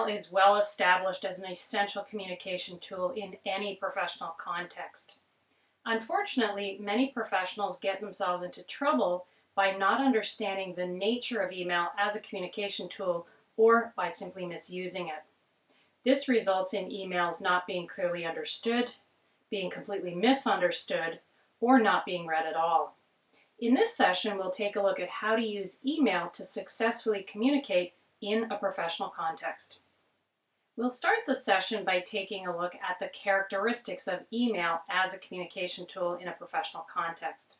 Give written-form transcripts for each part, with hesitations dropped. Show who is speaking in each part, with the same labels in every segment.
Speaker 1: Email is well established as an essential communication tool in any professional context. Unfortunately, many professionals get themselves into trouble by not understanding the nature of email as a communication tool or by simply misusing it. This results in emails not being clearly understood, being completely misunderstood, or not being read at all. In this session, we'll take a look at how to use email to successfully communicate in a professional context. We'll start the session by taking a look at the characteristics of email as a communication tool in a professional context.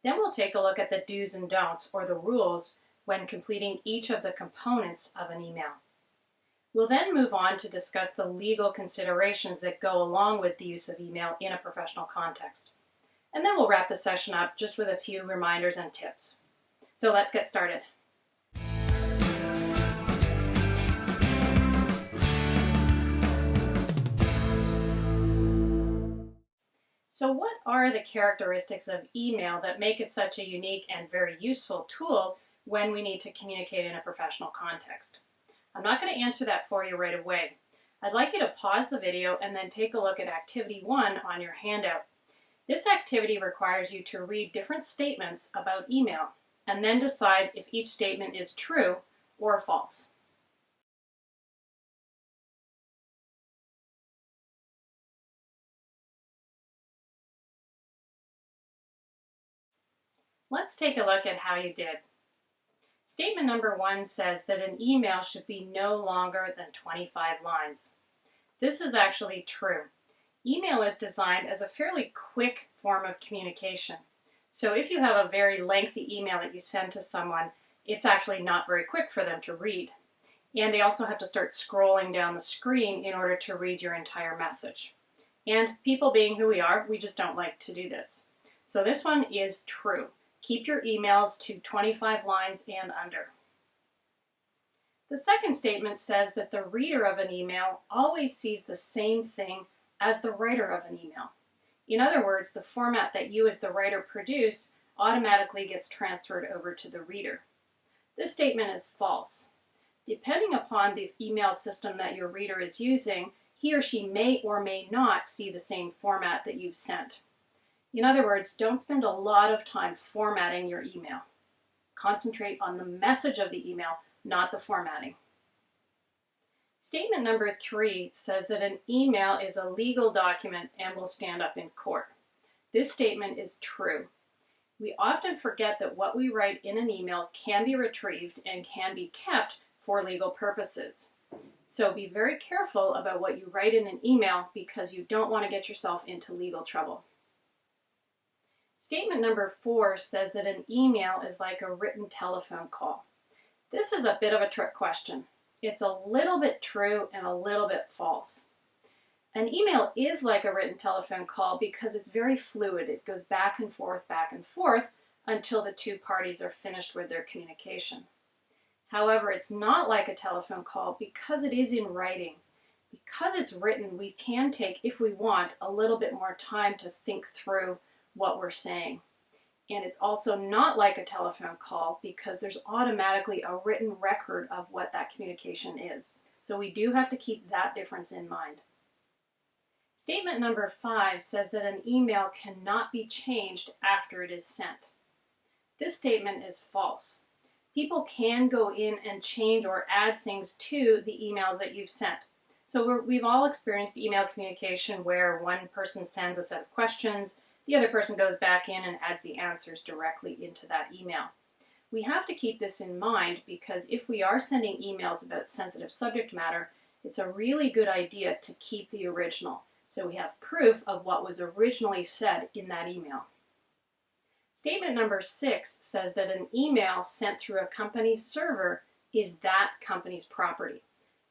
Speaker 1: Then we'll take a look at the do's and don'ts, or the rules, when completing each of the components of an email. We'll then move on to discuss the legal considerations that go along with the use of email in a professional context. And then we'll wrap the session up just with a few reminders and tips. So let's get started. So what are the characteristics of email that make it such a unique and very useful tool when we need to communicate in a professional context? I'm not going to answer that for you right away. I'd like you to pause the video and then take a look at Activity 1 on your handout. This activity requires you to read different statements about email and then decide if each statement is true or false. Let's take a look at how you did. Statement number 1 says that an email should be no longer than 25 lines. This is actually true. Email is designed as a fairly quick form of communication. So if you have a very lengthy email that you send to someone, it's actually not very quick for them to read. And they also have to start scrolling down the screen in order to read your entire message. And people being who we are, we just don't like to do this. So this one is true. Keep your emails to 25 lines and under. The second statement says that the reader of an email always sees the same thing as the writer of an email. In other words, the format that you as the writer produce automatically gets transferred over to the reader. This statement is false. Depending upon the email system that your reader is using, he or she may or may not see the same format that you've sent. In other words, don't spend a lot of time formatting your email. Concentrate on the message of the email, not the formatting. Statement number 3 says that an email is a legal document and will stand up in court. This statement is true. We often forget that what we write in an email can be retrieved and can be kept for legal purposes. So be very careful about what you write in an email because you don't want to get yourself into legal trouble. Statement number 4 says that an email is like a written telephone call. This is a bit of a trick question. It's a little bit true and a little bit false. An email is like a written telephone call because it's very fluid. It goes back and forth until the two parties are finished with their communication. However, it's not like a telephone call because it is in writing. Because it's written, we can take, if we want, a little bit more time to think through what we're saying. And it's also not like a telephone call because there's automatically a written record of what that communication is. So we do have to keep that difference in mind. Statement number 5 says that an email cannot be changed after it is sent. This statement is false. People can go in and change or add things to the emails that you've sent. So we've all experienced email communication where one person sends a set of questions, the other person goes back in and adds the answers directly into that email. We have to keep this in mind because if we are sending emails about sensitive subject matter, it's a really good idea to keep the original, so we have proof of what was originally said in that email. Statement number 6 says that an email sent through a company's server is that company's property.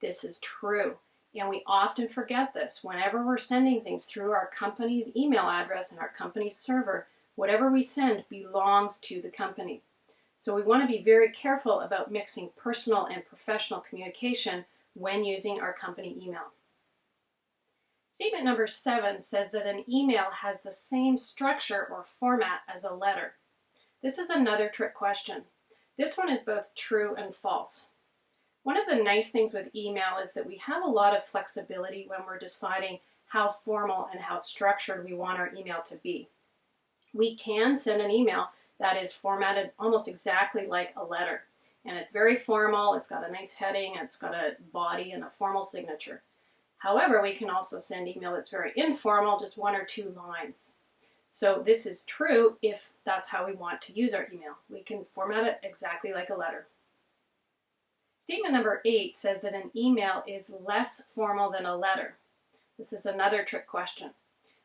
Speaker 1: This is true. And we often forget this. Whenever we're sending things through our company's email address and our company's server, whatever we send belongs to the company. So we want to be very careful about mixing personal and professional communication when using our company email. Statement number 7 says that an email has the same structure or format as a letter. This is another trick question. This one is both true and false. One of the nice things with email is that we have a lot of flexibility when we're deciding how formal and how structured we want our email to be. We can send an email that is formatted almost exactly like a letter. And it's very formal, it's got a nice heading, it's got a body and a formal signature. However, we can also send email that's very informal, just 1 or 2 lines. So this is true if that's how we want to use our email. We can format it exactly like a letter. Statement number 8 says that an email is less formal than a letter. This is another trick question.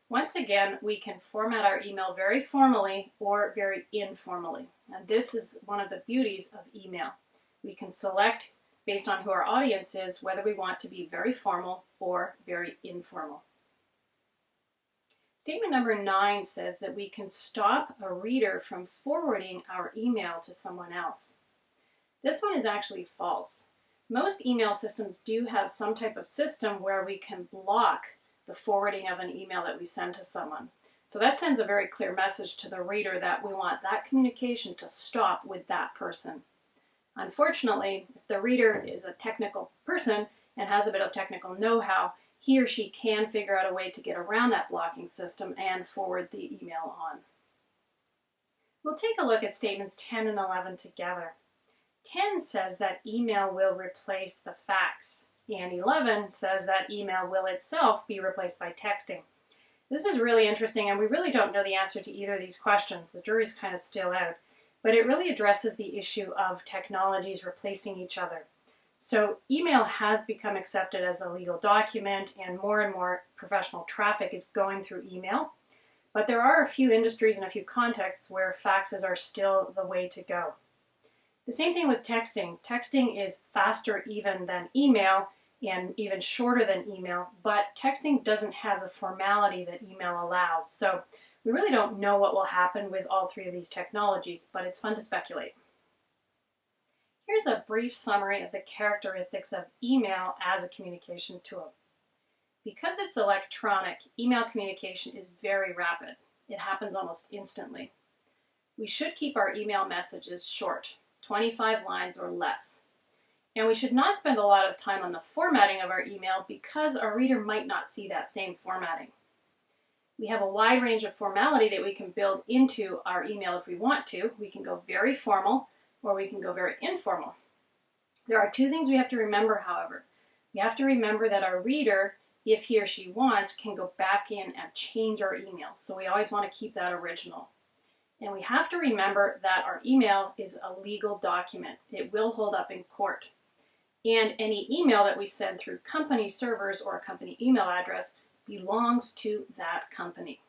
Speaker 1: Once again, we can format our email very formally or very informally. And this is one of the beauties of email. We can select, based on who our audience is, whether we want to be very formal or very informal. Statement number 9 says that we can stop a reader from forwarding our email to someone else. This one is actually false. Most email systems do have some type of system where we can block the forwarding of an email that we send to someone. So that sends a very clear message to the reader that we want that communication to stop with that person. Unfortunately, if the reader is a technical person and has a bit of technical know-how, he or she can figure out a way to get around that blocking system and forward the email on. We'll take a look at statements 10 and 11 together. 10 says that email will replace the fax, and 11 says that email will itself be replaced by texting. This is really interesting, and we really don't know the answer to either of these questions. The jury's kind of still out, but it really addresses the issue of technologies replacing each other. So email has become accepted as a legal document, and more professional traffic is going through email. But there are a few industries and a few contexts where faxes are still the way to go. The same thing with texting. Texting is faster even than email and even shorter than email, but texting doesn't have the formality that email allows. So we really don't know what will happen with all 3 of these technologies, but it's fun to speculate. Here's a brief summary of the characteristics of email as a communication tool. Because it's electronic, email communication is very rapid. It happens almost instantly. We should keep our email messages short, 25 lines or less. And we should not spend a lot of time on the formatting of our email because our reader might not see that same formatting. We have a wide range of formality that we can build into our email if we want to. We can go very formal or we can go very informal. There are 2 things we have to remember, however. We have to remember that our reader, if he or she wants, can go back in and change our email. So we always want to keep that original. And we have to remember that our email is a legal document. It will hold up in court. And any email that we send through company servers or a company email address belongs to that company.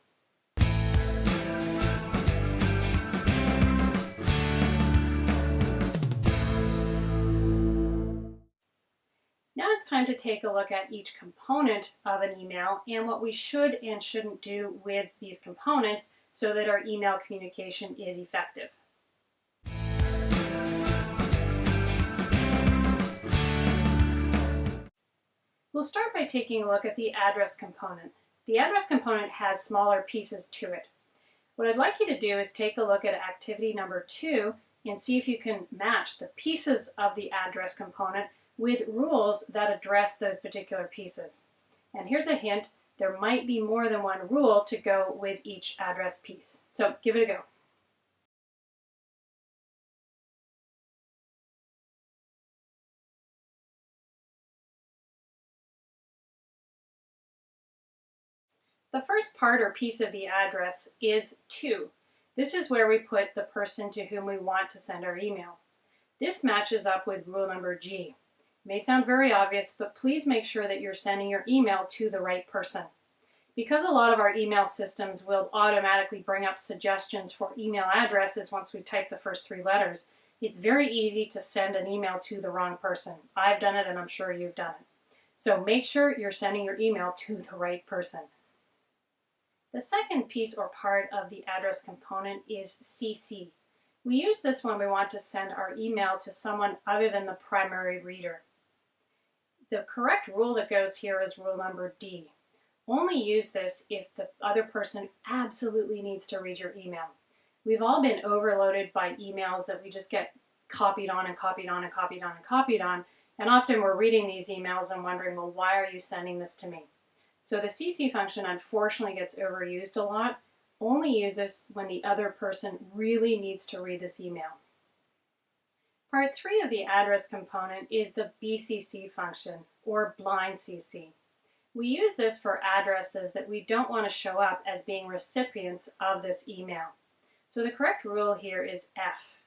Speaker 1: Now it's time to take a look at each component of an email and what we should and shouldn't do with these components so that our email communication is effective. We'll start by taking a look at the address component. The address component has smaller pieces to it. What I'd like you to do is take a look at activity number 2 and see if you can match the pieces of the address component with rules that address those particular pieces. And here's a hint, there might be more than one rule to go with each address piece. So give it a go. The first part or piece of the address is to. This is where we put the person to whom we want to send our email. This matches up with rule number G. It may sound very obvious, but please make sure that you're sending your email to the right person. Because a lot of our email systems will automatically bring up suggestions for email addresses once we type the first 3 letters, it's very easy to send an email to the wrong person. I've done it and I'm sure you've done it. So make sure you're sending your email to the right person. The second piece or part of the address component is CC. We use this when we want to send our email to someone other than the primary reader. The correct rule that goes here is rule number D. Only use this if the other person absolutely needs to read your email. We've all been overloaded by emails that we just get copied on and copied on and copied on and copied on, And often we're reading these emails and wondering, well, why are you sending this to me? So the CC function unfortunately gets overused a lot. Only use this when the other person really needs to read this email. Part 3 of the address component is the BCC function, or blind CC. We use this for addresses that we don't want to show up as being recipients of this email. So the correct rule here is F.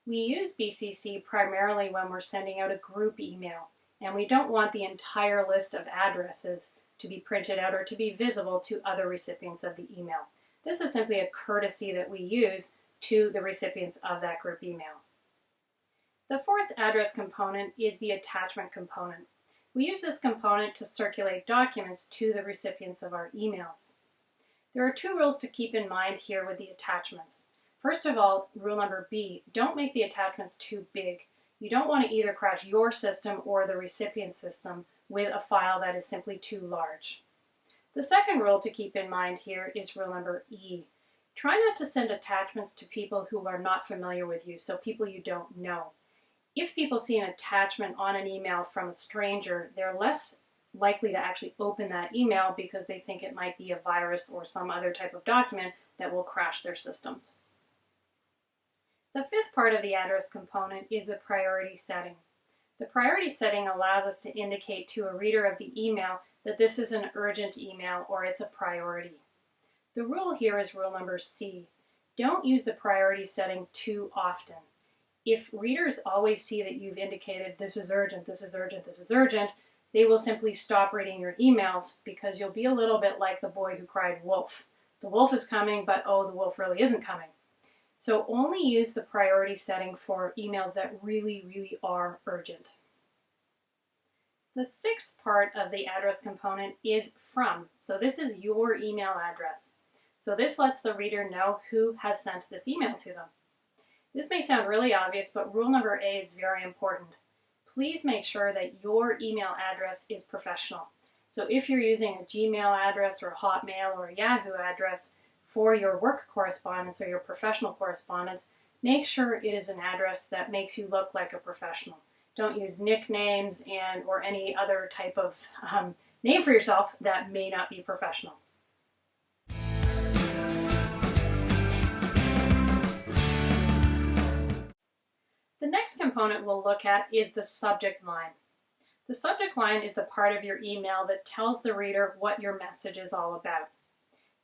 Speaker 1: We use BCC primarily when we're sending out a group email, and we don't want the entire list of addresses to be printed out or to be visible to other recipients of the email. This is simply a courtesy that we use to the recipients of that group email. The fourth address component is the attachment component. We use this component to circulate documents to the recipients of our emails. There are 2 rules to keep in mind here with the attachments. First of all, rule number B, don't make the attachments too big. You don't want to either crash your system or the recipient system with a file that is simply too large. The second rule to keep in mind here is rule number E. Try not to send attachments to people who are not familiar with you, so people you don't know. If people see an attachment on an email from a stranger, they're less likely to actually open that email because they think it might be a virus or some other type of document that will crash their systems. The fifth part of the address component is the priority setting. The priority setting allows us to indicate to a reader of the email that this is an urgent email or it's a priority. The rule here is rule number C. Don't use the priority setting too often. If readers always see that you've indicated this is urgent, this is urgent, this is urgent, they will simply stop reading your emails because you'll be a little bit like the boy who cried wolf. The wolf is coming, but oh, the wolf really isn't coming. So only use the priority setting for emails that really are urgent. The sixth part of the address component is from. So this is your email address. So this lets the reader know who has sent this email to them. This may sound really obvious, but rule number A is very important. Please make sure that your email address is professional. So if you're using a Gmail address or a Hotmail or a Yahoo address for your work correspondence or your professional correspondence, make sure it is an address that makes you look like a professional. Don't use nicknames or any other type of name for yourself that may not be professional. The next component we'll look at is the subject line. The subject line is the part of your email that tells the reader what your message is all about.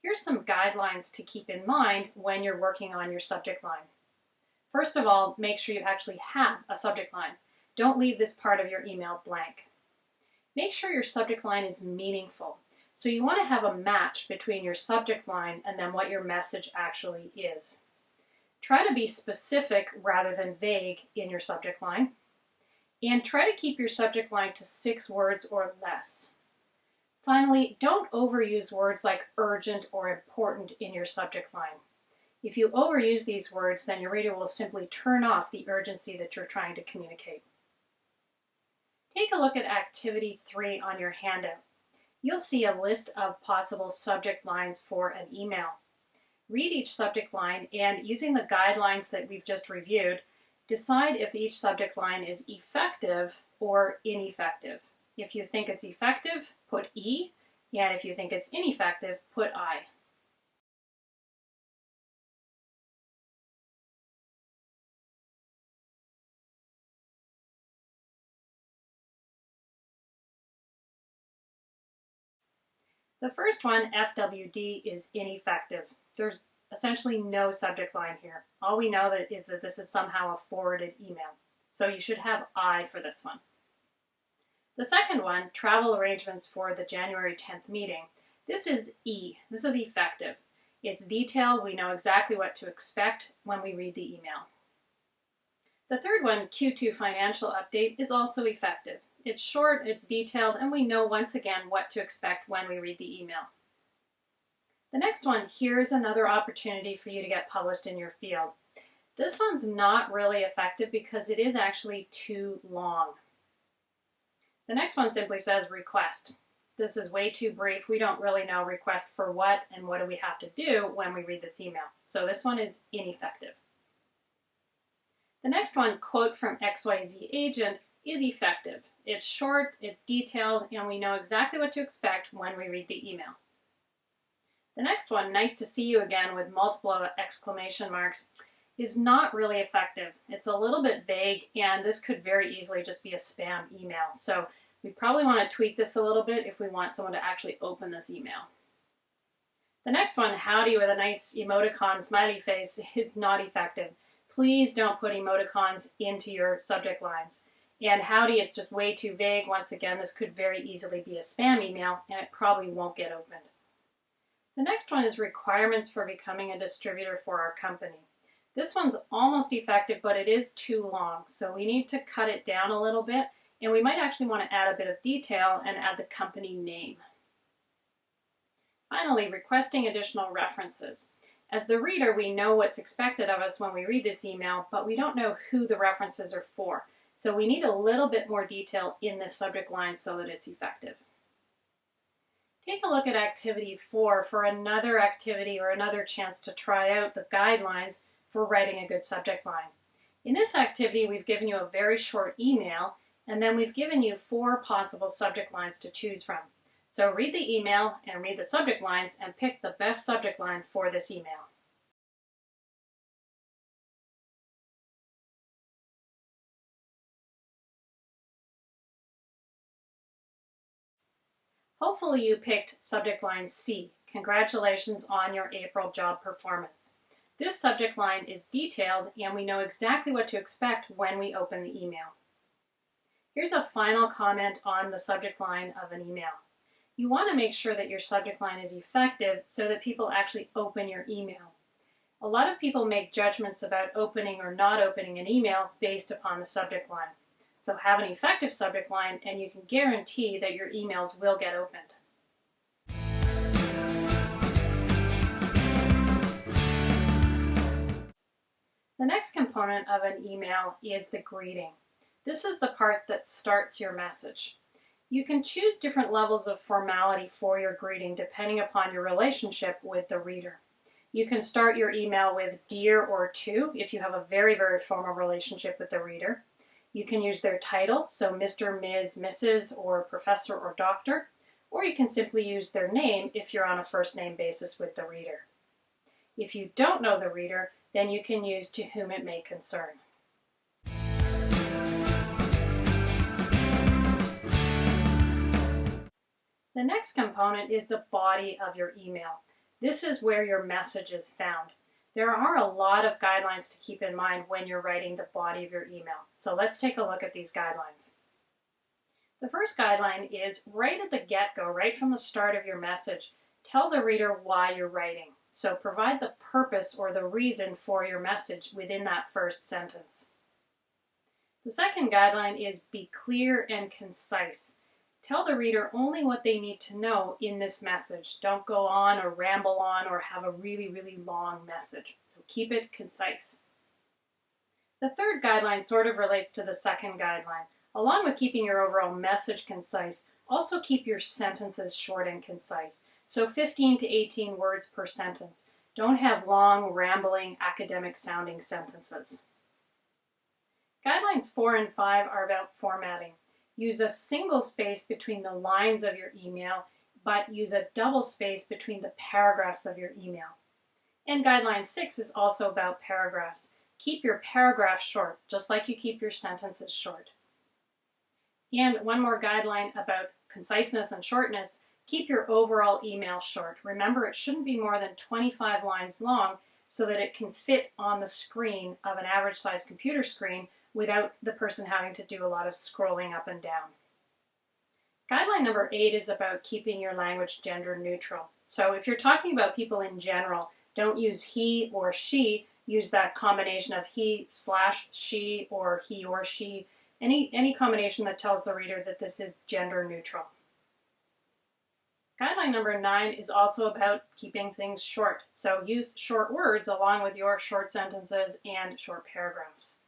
Speaker 1: Here's some guidelines to keep in mind when you're working on your subject line. First of all, make sure you actually have a subject line. Don't leave this part of your email blank. Make sure your subject line is meaningful. So you want to have a match between your subject line and then what your message actually is. Try to be specific rather than vague in your subject line. And try to keep your subject line to 6 words or less. Finally, don't overuse words like urgent or important in your subject line. If you overuse these words, then your reader will simply turn off the urgency that you're trying to communicate. Take a look at Activity 3 on your handout. You'll see a list of possible subject lines for an email. Read each subject line and, using the guidelines that we've just reviewed, decide if each subject line is effective or ineffective. If you think it's effective, put E, and if you think it's ineffective, put I. The first one, FWD, is ineffective. There's essentially no subject line here. All we know is that this is somehow a forwarded email. So you should have I for this one. The second one, travel arrangements for the January 10th meeting. This is E. This is effective. It's detailed. We know exactly what to expect when we read the email. The third one, Q2 financial update, is also effective. It's short, it's detailed, and we know once again what to expect when we read the email. The next one, here's another opportunity for you to get published in your field. This one's not really effective because it is actually too long. The next one simply says request. This is way too brief. We don't really know request for what and what do we have to do when we read this email. So this one is ineffective. The next one, quote from XYZ agent, is effective. It's short, it's detailed, and we know exactly what to expect when we read the email. The next one, nice to see you again with multiple exclamation marks, is not really effective. It's a little bit vague, and this could very easily just be a spam email. So we probably want to tweak this a little bit if we want someone to actually open this email. The next one, howdy with a nice emoticon smiley face, is not effective. Please don't put emoticons into your subject lines. And howdy, it's just way too vague. Once again, this could very easily be a spam email, and it probably won't get opened. The next one is requirements for becoming a distributor for our company. This one's almost effective, but it is too long, so we need to cut it down a little bit, and we might actually want to add a bit of detail and add the company name. Finally, requesting additional references. As the reader, we know what's expected of us when we read this email, but we don't know who the references are for. So we need a little bit more detail in this subject line so that it's effective. Take a look at activity 4 for another activity or another chance to try out the guidelines for writing a good subject line. In this activity, we've given you a very short email, and then we've given you 4 possible subject lines to choose from. So read the email and read the subject lines and pick the best subject line for this email. Hopefully you picked subject line C. Congratulations on your April job performance. This subject line is detailed and we know exactly what to expect when we open the email. Here's a final comment on the subject line of an email. You want to make sure that your subject line is effective so that people actually open your email. A lot of people make judgments about opening or not opening an email based upon the subject line. So have an effective subject line and you can guarantee that your emails will get opened. The next component of an email is the greeting. This is the part that starts your message. You can choose different levels of formality for your greeting depending upon your relationship with the reader. You can start your email with dear or to if you have a very, very formal relationship with the reader. You can use their title, so Mr., Ms., Mrs., or Professor or Doctor, or you can simply use their name if you're on a first name basis with the reader. If you don't know the reader, then you can use to whom it may concern. The next component is the body of your email. This is where your message is found. There are a lot of guidelines to keep in mind when you're writing the body of your email. So let's take a look at these guidelines. The first guideline is right at the get-go, right from the start of your message, tell the reader why you're writing. So provide the purpose or the reason for your message within that first sentence. The second guideline is be clear and concise. Tell the reader only what they need to know in this message. Don't go on or ramble on or have a really, really long message. So keep it concise. The third guideline sort of relates to the second guideline. Along with keeping your overall message concise, also keep your sentences short and concise. So 15 to 18 words per sentence. Don't have long, rambling, academic-sounding sentences. Guidelines 4 and 5 are about formatting. Use a single space between the lines of your email, but use a double space between the paragraphs of your email. And guideline 6 is also about paragraphs. Keep your paragraphs short, just like you keep your sentences short. And one more guideline about conciseness and shortness, keep your overall email short. Remember, it shouldn't be more than 25 lines long so that it can fit on the screen of an average size computer screen without the person having to do a lot of scrolling up and down. Guideline number 8 is about keeping your language gender neutral. So if you're talking about people in general, don't use he or she. Use that combination of he/she or he or she. Any combination that tells the reader that this is gender neutral. Guideline number 9 is also about keeping things short. So use short words along with your short sentences and short paragraphs.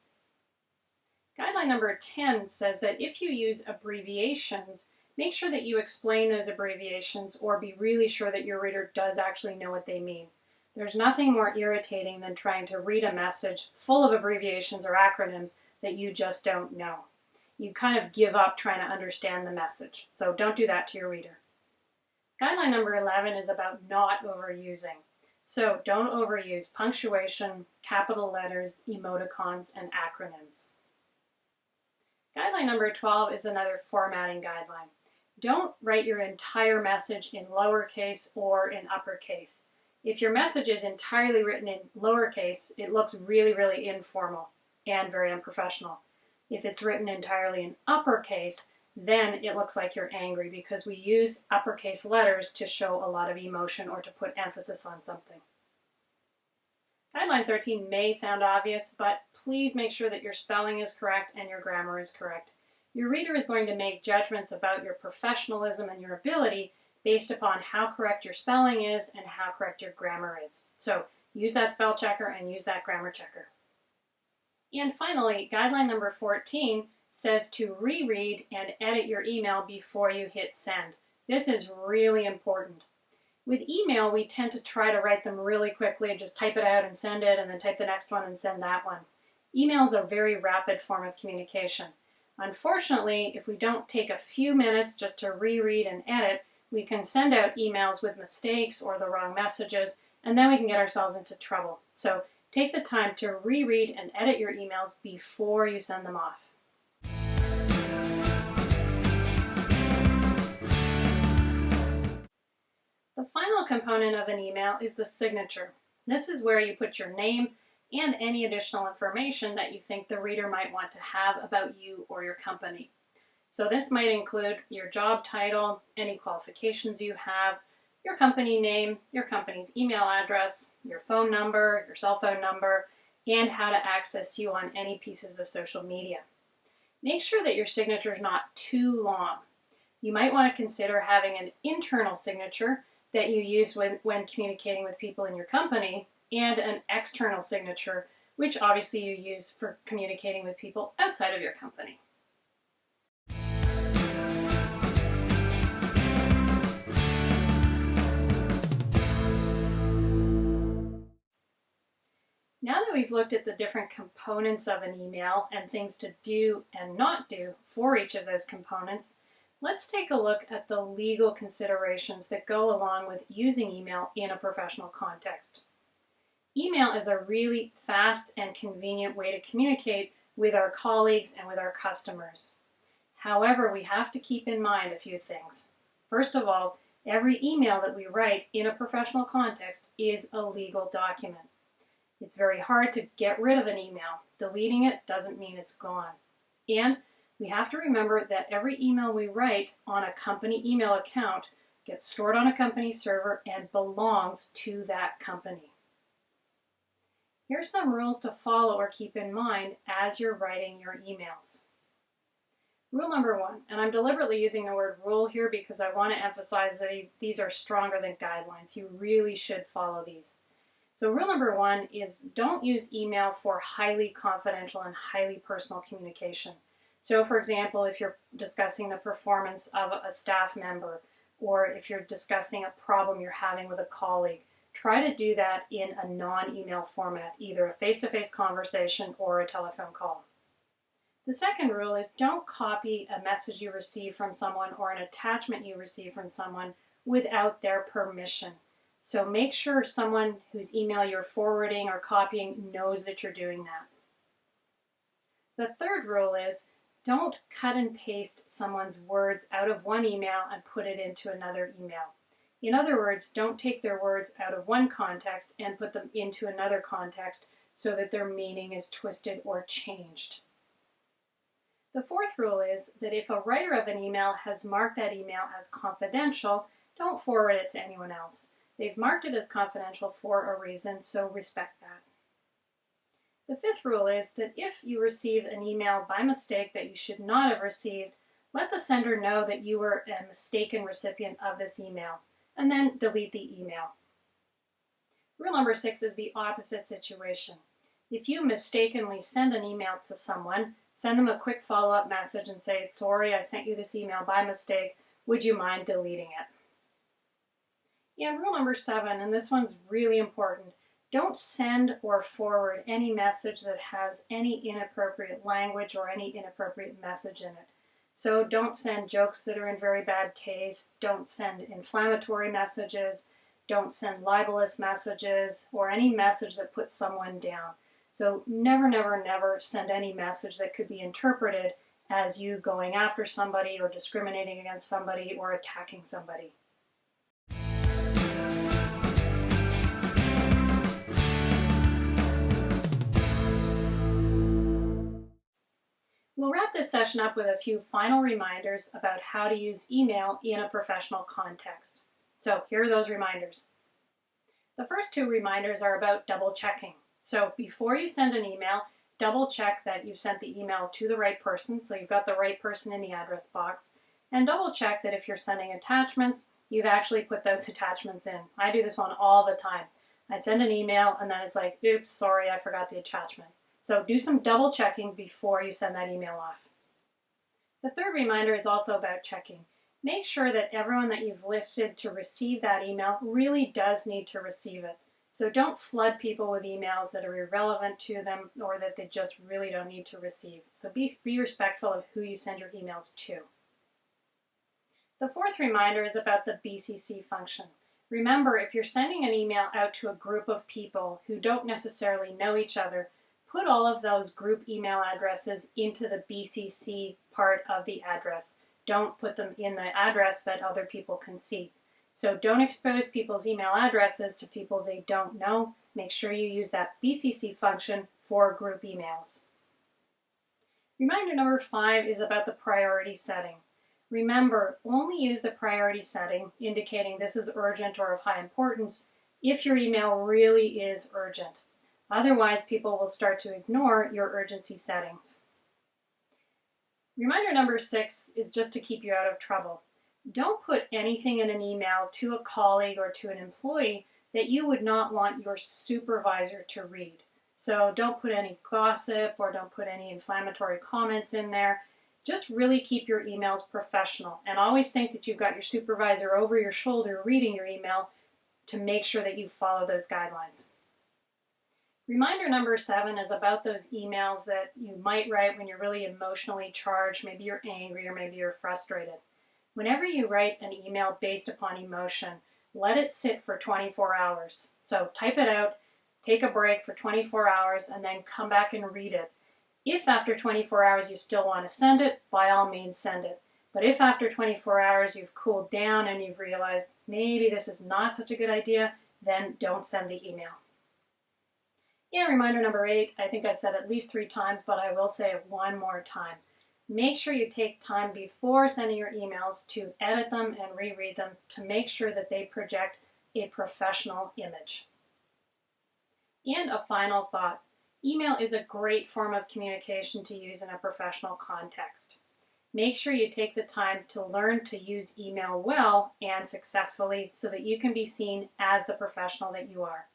Speaker 1: Guideline number 10 says that if you use abbreviations, make sure that you explain those abbreviations or be really sure that your reader does actually know what they mean. There's nothing more irritating than trying to read a message full of abbreviations or acronyms that you just don't know. you kind of give up trying to understand the message. So don't do that to your reader. Guideline number 11 is about not overusing. So don't overuse punctuation, capital letters, emoticons, and acronyms. Guideline number 12 is another formatting guideline. Don't write your entire message in lowercase or in uppercase. If your message is entirely written in lowercase, it looks really, really informal and very unprofessional. If it's written entirely in uppercase, then it looks like you're angry because we use uppercase letters to show a lot of emotion or to put emphasis on something. Guideline 13 may sound obvious, but please make sure that your spelling is correct and your grammar is correct. Your reader is going to make judgments about your professionalism and your ability based upon how correct your spelling is and how correct your grammar is. So use that spell checker and use that grammar checker. And finally, guideline number 14 says to reread and edit your email before you hit send. This is really important. With email, we tend to try to write them really quickly and just type it out and send it and then type the next one and send that one. Email is a very rapid form of communication. Unfortunately, if we don't take a few minutes just to reread and edit, we can send out emails with mistakes or the wrong messages, and then we can get ourselves into trouble. So take the time to reread and edit your emails before you send them off. The final component of an email is the signature. This is where you put your name and any additional information that you think the reader might want to have about you or your company. So this might include your job title, any qualifications you have, your company name, your company's email address, your phone number, your cell phone number, and how to access you on any pieces of social media. Make sure that your signature is not too long. You might want to consider having an internal signature that you use when communicating with people in your company, and an external signature, which obviously you use for communicating with people outside of your company. Now that we've looked at the different components of an email and things to do and not do for each of those components, let's take a look at the legal considerations that go along with using email in a professional context. Email is a really fast and convenient way to communicate with our colleagues and with our customers. However, we have to keep in mind a few things. First of all, every email that we write in a professional context is a legal document. It's very hard to get rid of an email. Deleting it doesn't mean it's gone. And we have to remember that every email we write on a company email account gets stored on a company server and belongs to that company. Here's some rules to follow or keep in mind as you're writing your emails. Rule number 1, and I'm deliberately using the word rule here because I want to emphasize that these are stronger than guidelines. You really should follow these. So rule number 1 is don't use email for highly confidential and highly personal communication. So for example, if you're discussing the performance of a staff member, or if you're discussing a problem you're having with a colleague, try to do that in a non-email format, either a face-to-face conversation or a telephone call. The second rule is don't copy a message you receive from someone or an attachment you receive from someone without their permission. So make sure someone whose email you're forwarding or copying knows that you're doing that. The third rule is don't cut and paste someone's words out of one email and put it into another email. In other words, don't take their words out of one context and put them into another context so that their meaning is twisted or changed. The fourth rule is that if a writer of an email has marked that email as confidential, don't forward it to anyone else. They've marked it as confidential for a reason, so respect that. The fifth rule is that if you receive an email by mistake that you should not have received, let the sender know that you were a mistaken recipient of this email, and then delete the email. Rule number 6 is the opposite situation. If you mistakenly send an email to someone, send them a quick follow-up message and say, sorry, I sent you this email by mistake. Would you mind deleting it? And rule number 7, and this one's really important, Don't send or forward any message that has any inappropriate language or any inappropriate message in it. So don't send jokes that are in very bad taste, don't send inflammatory messages, don't send libelous messages, or any message that puts someone down. So never, never, never send any message that could be interpreted as you going after somebody or discriminating against somebody or attacking somebody. We'll wrap this session up with a few final reminders about how to use email in a professional context. So here are those reminders. The first two reminders are about double checking. So before you send an email, double check that you've sent the email to the right person, so you've got the right person in the address box, and double check that if you're sending attachments, you've actually put those attachments in. I do this one all the time. I send an email and then it's like, oops, sorry, I forgot the attachment. So do some double checking before you send that email off. The third reminder is also about checking. Make sure that everyone that you've listed to receive that email really does need to receive it. So don't flood people with emails that are irrelevant to them or that they just really don't need to receive. So be respectful of who you send your emails to. The fourth reminder is about the BCC function. Remember, if you're sending an email out to a group of people who don't necessarily know each other, put all of those group email addresses into the BCC part of the address. Don't put them in the address that other people can see. So don't expose people's email addresses to people they don't know. Make sure you use that BCC function for group emails. Reminder number 5 is about the priority setting. Remember, only use the priority setting indicating this is urgent or of high importance if your email really is urgent. Otherwise, people will start to ignore your urgency settings. Reminder number 6 is just to keep you out of trouble. Don't put anything in an email to a colleague or to an employee that you would not want your supervisor to read. So don't put any gossip or don't put any inflammatory comments in there. Just really keep your emails professional and always think that you've got your supervisor over your shoulder reading your email to make sure that you follow those guidelines. Reminder number 7 is about those emails that you might write when you're really emotionally charged. Maybe you're angry or maybe you're frustrated. Whenever you write an email based upon emotion, let it sit for 24 hours. So type it out, take a break for 24 hours, and then come back and read it. If after 24 hours you still want to send it, by all means send it. But if after 24 hours you've cooled down and you've realized maybe this is not such a good idea, then don't send the email. And reminder number 8, I think I've said at least 3 times, but I will say it one more time. Make sure you take time before sending your emails to edit them and reread them to make sure that they project a professional image. And a final thought. Email is a great form of communication to use in a professional context. Make sure you take the time to learn to use email well and successfully so that you can be seen as the professional that you are.